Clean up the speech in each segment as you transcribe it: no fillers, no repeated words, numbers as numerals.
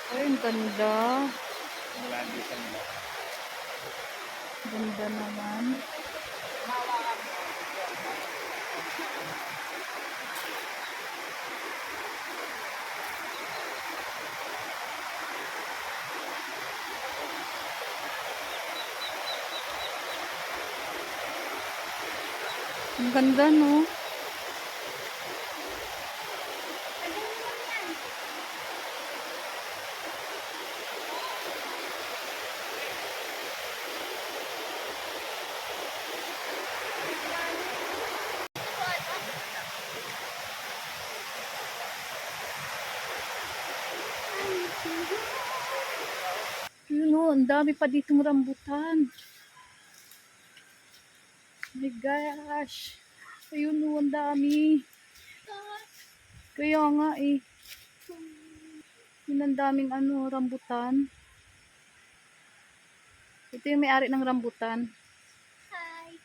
Ay, ang ganda. Ganda naman. Ang ganda, no? Yun, oh, ang dami pa ditong rambutan. Oh my gosh. Ayun, oh, ang dami. Kaya nga eh. Yun, ang daming rambutan. Ito yung may-ari ng rambutan. Hi.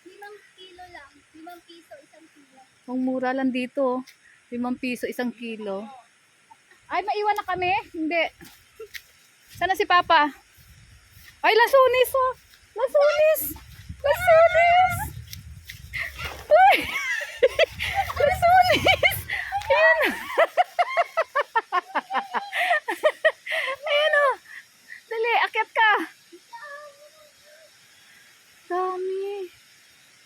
5 kilo lang. 5 piso, 1 kilo. Ang mura lang dito. 5 piso, 1 kilo. Ay, maiwan na kami? Hindi. Sana si Papa? Ay, lasunis oh. Lasunis. Lasunis. Uy. Lasunis. Ayan. Ayan oh. Dali, akyat ka. Dami.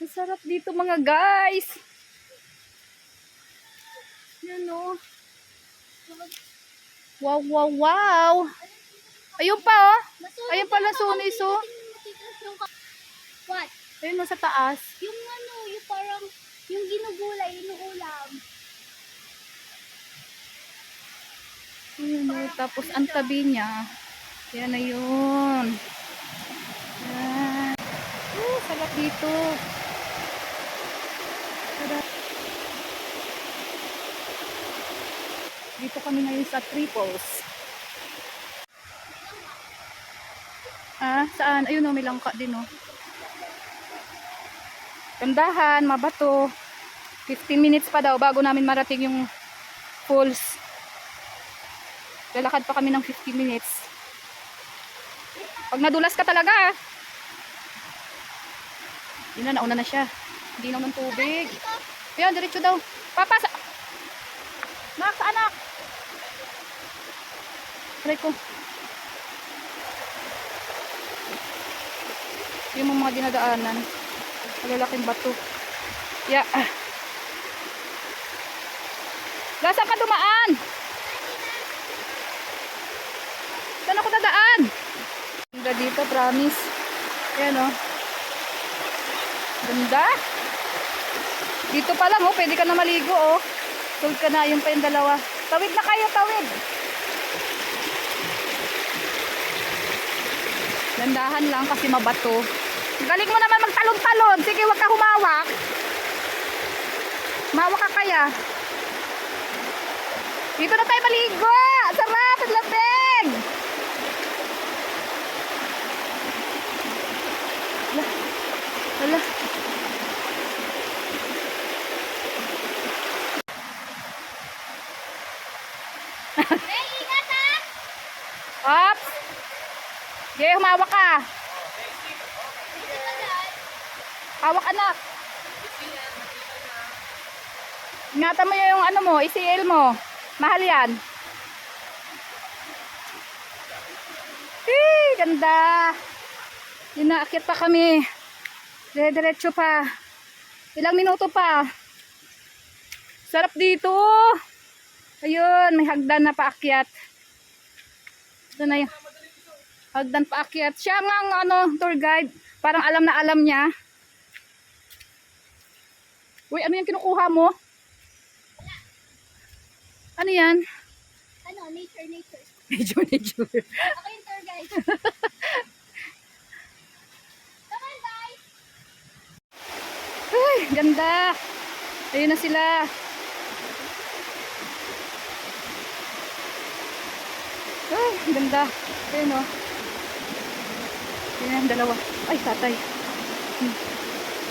Ang sarap dito mga guys. Yan oh. Wow, wow, wow. Ayun pa oh. Ayun pa lasunis oh. What? Ayun oh sa taas. Yung yung parang, yung ginugulay, inuulam. Ayun oh. Tapos ang tabi niya. Yan na yun. Yan. Sarap dito. Sarap. Dito kami ngayon sa Triples. Ah, saan? Ayun oh, may langka din oh. Gandahan, mabato. 15 minutes pa daw bago namin marating yung falls. Lalakad pa kami ng 15 minutes. Pag nadulas ka talaga. Yun na, nauna na siya. Hindi naman tubig. Ayan, diretso daw. Papa, Nak, sa anak. Try ko. Yung mga dinadaanan. Malalaking bato. Yeah. Saan ka dumaan? Saan ako dadaan? Ganda dito, promise. Ayan o. Ganda. Dito pa lang oh, pwede ka na maligo oh. Sold ka na, yung pa yung dalawa. Tawid na kayo, tawid. Dandahan lang kasi mabato. Galing mo naman magtalon-talon. Sige, wag ka humawak. Mawak ka kaya. Dito na tayo maligo. Sarap, ang lamig. Hala. Hey, ingat ha! Ops. Sige, humawak ka. Hawak anak. Ingatan mo yung ano mo, ICL mo. Mahal yan. Ganda. Yun na, akit pa kami. Diretso pa. Ilang minuto pa. Sarap dito. Ayun, may hagdan na paakyat. Ito na yung hagdan paakyat. Siya nga ang tour guide. Parang alam na alam niya. Uy, ano yung kinukuha mo? Ano yan? Nature. Nature. Ako yung tour guide. Come on, guys! Ay, ganda. Ayun na sila. Ay, ganda. Ayun o. Ayun na, dalawa. Ay, tatay.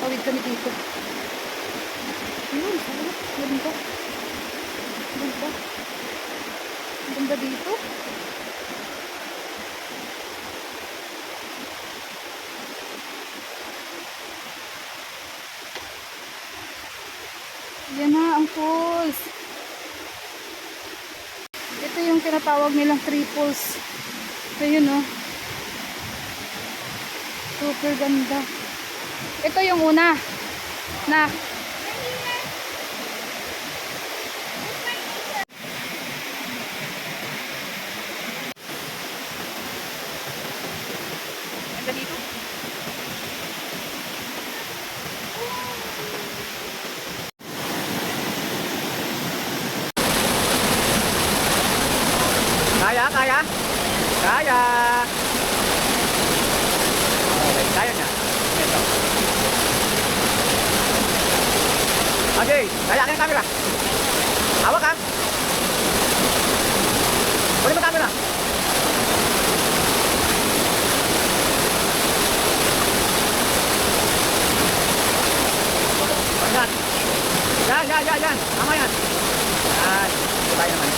Tawid kami dito. Ayun, sarap. Ganda. Ganda. Ganda dito. Falls. Ito yung tinatawag nilang triples. Ayun oh. Super ganda. Ito yung una. Na. Ganda dito. Kaya, kaya. Kaya. Okay, kaya niya. Ito. Okay, kaya ka yung camera. Hawak ka. Kunin mo camera. Yan. Yan. Tama yan. Yan. Kaya naman.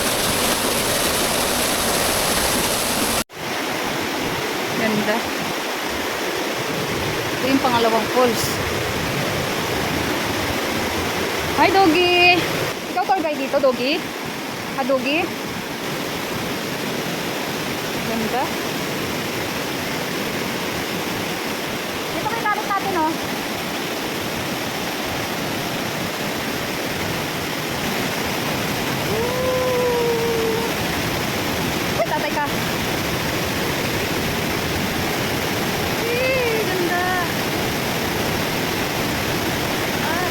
Ganda. Ito yung pangalawang falls. Hi, Doggy! Ikaw tour guide dito, Doggy? Ha, Doggy? Ganda. Dito kayo tarik natin, oh. Uy, tatay ka. Ganda. Ah.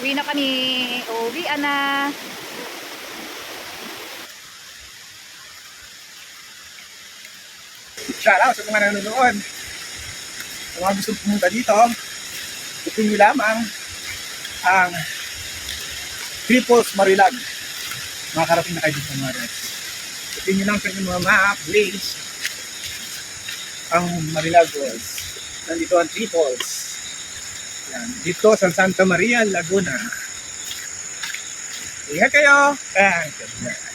Uwi na kami. Uwi na. Shout out sa mga nanonood. Sa mga gusto pumunta dito, ipin nyo lamang ang Triples Marilag. Makakarating na kayo dito mga Reds. Ipin nyo lang sa inyong mga map, place, ang Marilag Falls. Nandito ang Triples. Yan. Dito sa Santa Maria, Laguna. Ingat kayo! And good night.